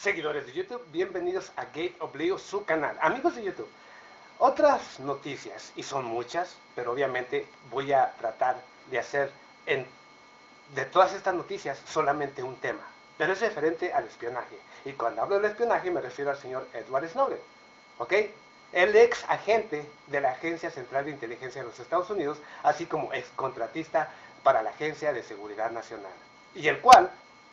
Seguidores de YouTube, bienvenidos a Gate Oblio, su canal. Amigos de YouTube, otras noticias, y son muchas, pero obviamente voy a tratar de hacer de todas estas noticias solamente un tema, pero es referente al espionaje. Y cuando hablo del espionaje me refiero al señor Edward Snowden, ¿ok? El ex agente de la Agencia Central de Inteligencia de los Estados Unidos, así como ex contratista para la Agencia de Seguridad Nacional, y el cual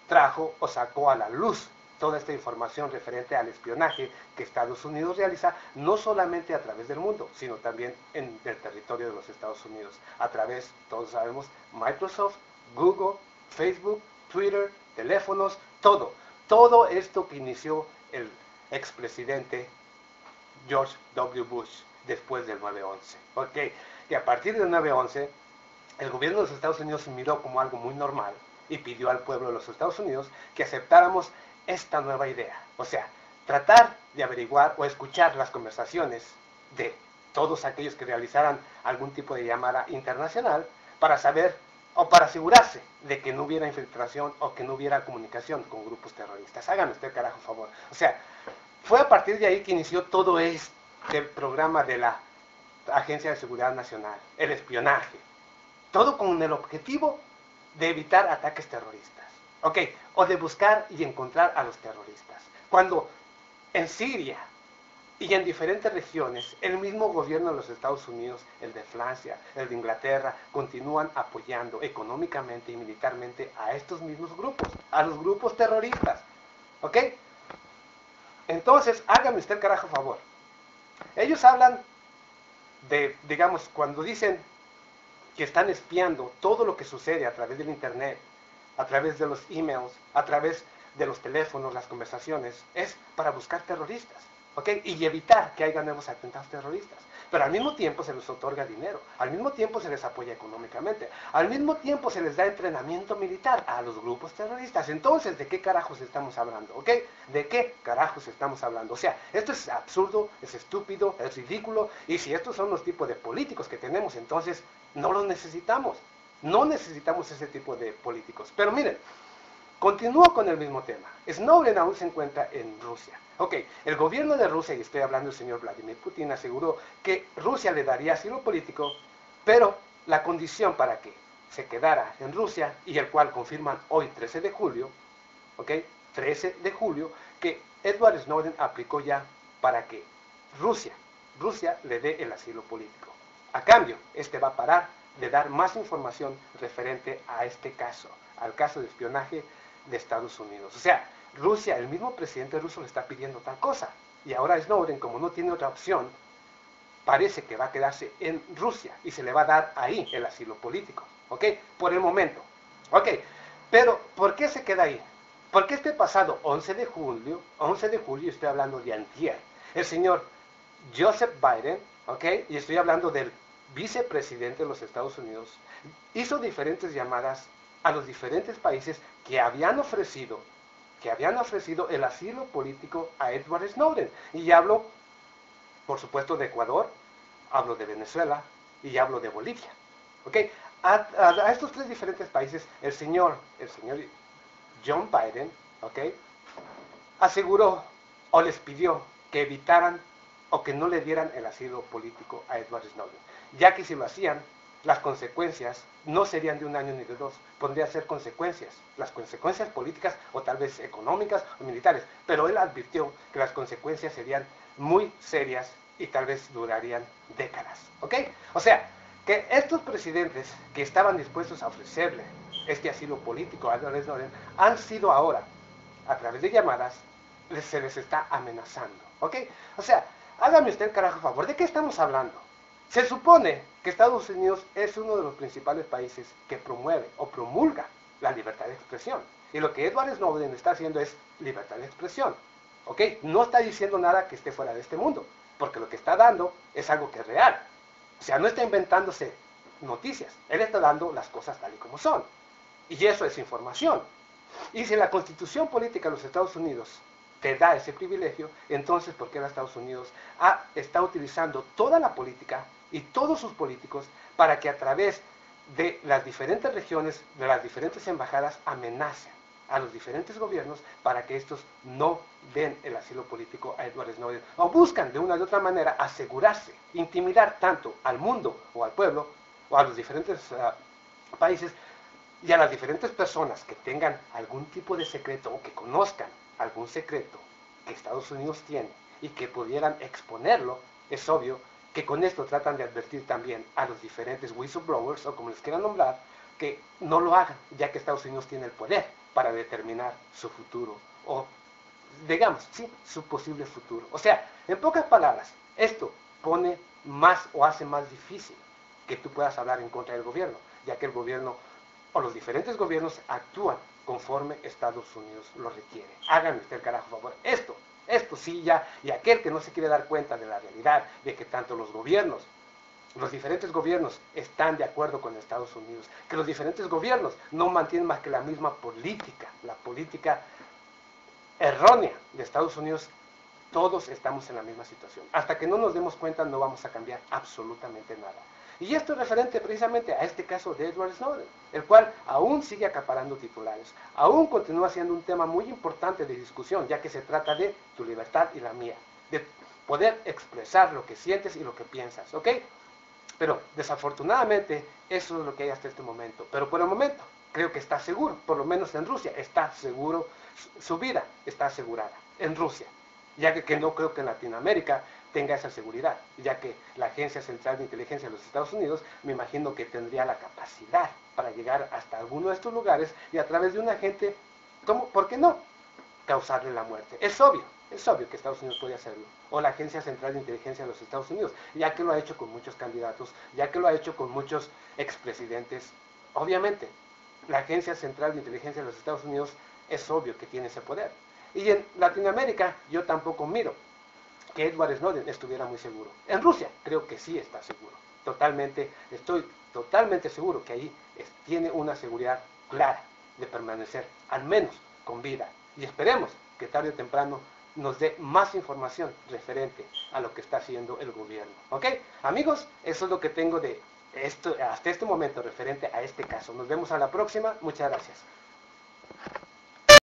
trajo o sacó a la luz toda esta información referente al espionaje que Estados Unidos realiza, no solamente a través del mundo, sino también en el territorio de los Estados Unidos, a través, todos sabemos, Microsoft, Google, Facebook, Twitter, teléfonos, todo esto que inició el expresidente George W. Bush después del 9/11. ¿Ok? Y a partir del 9/11, el gobierno de los Estados Unidos miró como algo muy normal y pidió al pueblo de los Estados Unidos que aceptáramos esta nueva idea. O sea, tratar de averiguar o escuchar las conversaciones de todos aquellos que realizaran algún tipo de llamada internacional para saber o para asegurarse de que no hubiera infiltración o que no hubiera comunicación con grupos terroristas. Hágame usted, carajo, favor. O sea, fue a partir de ahí que inició todo este programa de la Agencia de Seguridad Nacional, el espionaje. Todo con el objetivo de evitar ataques terroristas. ¿Ok? O de buscar y encontrar a los terroristas. Cuando en Siria y en diferentes regiones, el mismo gobierno de los Estados Unidos, el de Francia, el de Inglaterra, continúan apoyando económicamente y militarmente a estos mismos grupos, a los grupos terroristas. ¿Ok? Entonces, hágame usted el carajo favor. Ellos hablan de, digamos, cuando dicen que están espiando todo lo que sucede a través del internet, a través de los emails, a través de los teléfonos, las conversaciones, es para buscar terroristas, ¿ok? Y evitar que haya nuevos atentados terroristas. Pero al mismo tiempo se les otorga dinero, al mismo tiempo se les apoya económicamente, al mismo tiempo se les da entrenamiento militar a los grupos terroristas. Entonces, ¿de qué carajos estamos hablando? ¿Ok? ¿De qué carajos estamos hablando? O sea, esto es absurdo, es estúpido, es ridículo, y si estos son los tipos de políticos que tenemos, entonces no los necesitamos. No necesitamos ese tipo de políticos. Pero miren, continúo con el mismo tema. Snowden aún se encuentra en Rusia. Ok, el gobierno de Rusia, y estoy hablando del señor Vladimir Putin, aseguró que Rusia le daría asilo político, pero la condición para que se quedara en Rusia, y el cual confirman hoy 13 de julio, ok, 13 de julio, que Edward Snowden aplicó ya para que Rusia le dé el asilo político. A cambio, este va a parar de dar más información referente a este caso, al caso de espionaje de Estados Unidos. O sea, Rusia, el mismo presidente ruso le está pidiendo tal cosa. Y ahora Snowden, como no tiene otra opción, parece que va a quedarse en Rusia y se le va a dar ahí el asilo político. ¿Ok? Por el momento. ¿Ok? Pero, ¿por qué se queda ahí? Porque este pasado 11 de julio, estoy hablando de antier, el señor Joseph Biden, ¿ok? Y estoy hablando del vicepresidente de los Estados Unidos, hizo diferentes llamadas a los diferentes países que habían ofrecido el asilo político a Edward Snowden. Y hablo, por supuesto, de Ecuador, hablo de Venezuela y hablo de Bolivia. ¿Ok? A estos tres diferentes países, el señor John Biden, ¿ok? Aseguró o les pidió que evitaran o que no le dieran el asilo político a Edward Snowden, ya que si lo hacían, las consecuencias no serían de un año ni de dos, podrían ser consecuencias, las consecuencias políticas o tal vez económicas o militares, pero él advirtió que las consecuencias serían muy serias y tal vez durarían décadas, ¿ok? O sea, que estos presidentes que estaban dispuestos a ofrecerle este asilo político a Edward Snowden han sido ahora, a través de llamadas, se les está amenazando, ¿ok? O sea, hágame usted el carajo favor, ¿de qué estamos hablando? Se supone que Estados Unidos es uno de los principales países que promueve o promulga la libertad de expresión. Y lo que Edward Snowden está haciendo es libertad de expresión, ¿ok? No está diciendo nada que esté fuera de este mundo, porque lo que está dando es algo que es real. O sea, no está inventándose noticias, él está dando las cosas tal y como son. Y eso es información. Y si la constitución política de los Estados Unidos te da ese privilegio, entonces ¿por qué los Estados Unidos está utilizando toda la política y todos sus políticos para que a través de las diferentes regiones, de las diferentes embajadas, a los diferentes gobiernos para que estos no den el asilo político a Edward Snowden, o buscan de una u otra manera asegurarse, intimidar tanto al mundo o al pueblo o a los diferentes países y a las diferentes personas que tengan algún tipo de secreto o que conozcan algún secreto que Estados Unidos tiene y que pudieran exponerlo. Es obvio que con esto tratan de advertir también a los diferentes whistleblowers, o como les quieran nombrar, que no lo hagan, ya que Estados Unidos tiene el poder para determinar su futuro, o digamos, sí, su posible futuro. O sea, en pocas palabras, esto pone más o hace más difícil que tú puedas hablar en contra del gobierno, ya que el gobierno o los diferentes gobiernos actúan conforme Estados Unidos lo requiere. Háganme usted el carajo favor. Esto sí ya, y aquel que no se quiere dar cuenta de la realidad, de que tanto los gobiernos, los diferentes gobiernos están de acuerdo con Estados Unidos, que los diferentes gobiernos no mantienen más que la misma política, la política errónea de Estados Unidos, todos estamos en la misma situación. Hasta que no nos demos cuenta no vamos a cambiar absolutamente nada. Y esto es referente precisamente a este caso de Edward Snowden, el cual aún sigue acaparando titulares, aún continúa siendo un tema muy importante de discusión, ya que se trata de tu libertad y la mía, de poder expresar lo que sientes y lo que piensas, ¿ok? Pero desafortunadamente eso es lo que hay hasta este momento. Pero por el momento creo que está seguro, por lo menos en Rusia, está seguro, su vida está asegurada en Rusia, ya que no creo que en Latinoamérica tenga esa seguridad, ya que la Agencia Central de Inteligencia de los Estados Unidos me imagino que tendría la capacidad para llegar hasta alguno de estos lugares y a través de un agente, ¿por qué no?, causarle la muerte. Es obvio que Estados Unidos puede hacerlo, o la Agencia Central de Inteligencia de los Estados Unidos, ya que lo ha hecho con muchos candidatos, ya que lo ha hecho con muchos expresidentes. Obviamente, la Agencia Central de Inteligencia de los Estados Unidos es obvio que tiene ese poder. Y en Latinoamérica yo tampoco miro que Edward Snowden estuviera muy seguro. En Rusia creo que sí está seguro. Estoy totalmente seguro que ahí tiene una seguridad clara de permanecer, al menos con vida. Y esperemos que tarde o temprano nos dé más información referente a lo que está haciendo el gobierno. ¿Ok? Amigos, eso es lo que tengo de esto hasta este momento referente a este caso. Nos vemos a la próxima. Muchas gracias.